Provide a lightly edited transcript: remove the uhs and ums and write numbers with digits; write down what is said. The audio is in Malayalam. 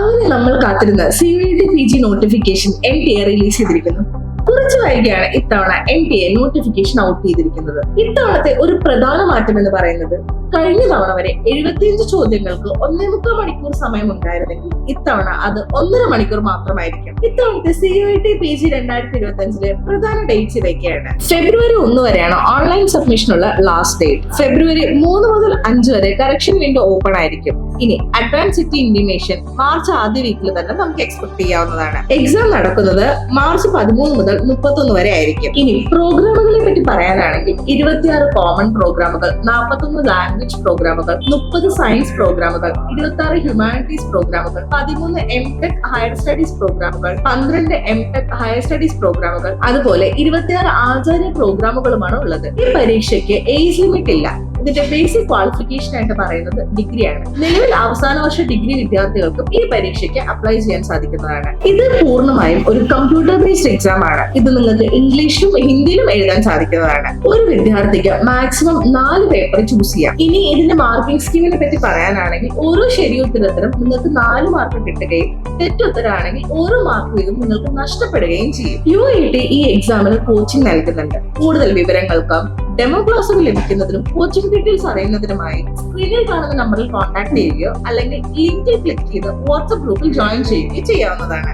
അങ്ങനെ നമ്മൾ കാത്തിരുന്ന CUET PG notification NTA release ചെയ്തിരിക്കുന്നു. കുറച്ചു വൈകിയാണ് ഇത്തവണ NTA നോട്ടിഫിക്കേഷൻ ഔട്ട് ചെയ്തിരിക്കുന്നത്. ഇത്തവണത്തെ ഒരു പ്രധാന മാറ്റം എന്ന് പറയുന്നത് കഴിഞ്ഞ തവണ വരെ 75 ചോദ്യങ്ങൾക്ക് 1.25 മണിക്കൂർ സമയം ഉണ്ടായിരുന്നെങ്കിൽ ഇത്തവണ അത് 1.5 മണിക്കൂർ മാത്രമായിരിക്കും. ഇത്തവണത്തെ CUET PG 2025 പ്രധാന ഡേറ്റ്സ് ഇതൊക്കെയാണ്. ഫെബ്രുവരി 1 വരെയാണ് ഓൺലൈൻ സബ്മിഷനുള്ള ലാസ്റ്റ് ഡേറ്റ്. ഫെബ്രുവരി 3 മുതൽ 5 വരെ കറക്ഷൻ വിൻഡോ ഓപ്പൺ ആയിരിക്കും. ഇനി അഡ്വാൻസ് സിറ്റി ഇന്റിമേഷൻ മാർച്ച് ആദ്യ വീക്കിൽ തന്നെ നമുക്ക് എക്സ്പെക്ട് ചെയ്യാവുന്നതാണ്. എക്സാം നടക്കുന്നത് മാർച്ച് 13 മുതൽ 31 വരെ ആയിരിക്കും. ഇനി പ്രോഗ്രാമുകളെ പറ്റി പറയാനാണെങ്കിൽ 26 കോമൺ പ്രോഗ്രാമുകൾ, 41 ലാംഗ്വേജ് പ്രോഗ്രാമുകൾ, 30 സയൻസ് പ്രോഗ്രാമുകൾ, 26 ഹ്യൂമാനിറ്റീസ് പ്രോഗ്രാമുകൾ, 13 MTech ഹയർ സ്റ്റഡീസ് പ്രോഗ്രാമുകൾ, 12 MTech ഹയർ സ്റ്റഡീസ് പ്രോഗ്രാമുകൾ, അതുപോലെ 26 ആചാര്യ പ്രോഗ്രാമുകളുമാണ് ഉള്ളത്. ഈ പരീക്ഷയ്ക്ക് ഏജ് ലിമിറ്റ് ഇല്ല. ഇതിന്റെ ബേസിക് ക്വാളിഫിക്കേഷൻ ആയിട്ട് പറയുന്നത് ഡിഗ്രിയാണ്. നിലവിൽ അവസാന വർഷ ഡിഗ്രി വിദ്യാർത്ഥികൾക്കും ഈ പരീക്ഷയ്ക്ക് അപ്ലൈ ചെയ്യാൻ സാധിക്കുന്നതാണ്. ഇത് പൂർണ്ണമായും ഒരു കമ്പ്യൂട്ടർ ബേസ്ഡ് എക്സാം ആണ്. ഇത് നിങ്ങൾക്ക് ഇംഗ്ലീഷിലും ഹിന്ദിയിലും എഴുതാൻ സാധിക്കുന്നതാണ്. ഒരു വിദ്യാർത്ഥിക്ക് മാക്സിമം 4 പേപ്പർ ചൂസ് ചെയ്യാം. ഇനി ഇതിന്റെ മാർക്കിംഗ് സ്കീമിനെ പറ്റി പറയാനാണെങ്കിൽ ഓരോ ശരി ഉത്തരത്തിനും നിങ്ങൾക്ക് 4 മാർക്ക് കിട്ടുകയും തെറ്റുത്തരാണെങ്കിൽ ഓരോ മാർക്ക് വീതം നിങ്ങൾക്ക് നഷ്ടപ്പെടുകയും ചെയ്യും. UET ഈ എക്സാമിന് കോച്ചിങ് നൽകുന്നുണ്ട്. കൂടുതൽ വിവരങ്ങൾക്കും ഡെമോ ക്ലാസുകൾ ലഭിക്കുന്നതിനും കോച്ചിങ് ഡീറ്റെയിൽസ് അറിയുന്നതിനുമായി സ്ക്രീനിൽ കാണുന്ന നമ്പറിൽ കോൺടാക്ട് ചെയ്യുകയോ അല്ലെങ്കിൽ ലിങ്കിൽ ക്ലിക്ക് ചെയ്ത് വാട്സ്ആപ്പ് ഗ്രൂപ്പിൽ ജോയിൻ ചെയ്യുകയോ ചെയ്യാവുന്നതാണ്.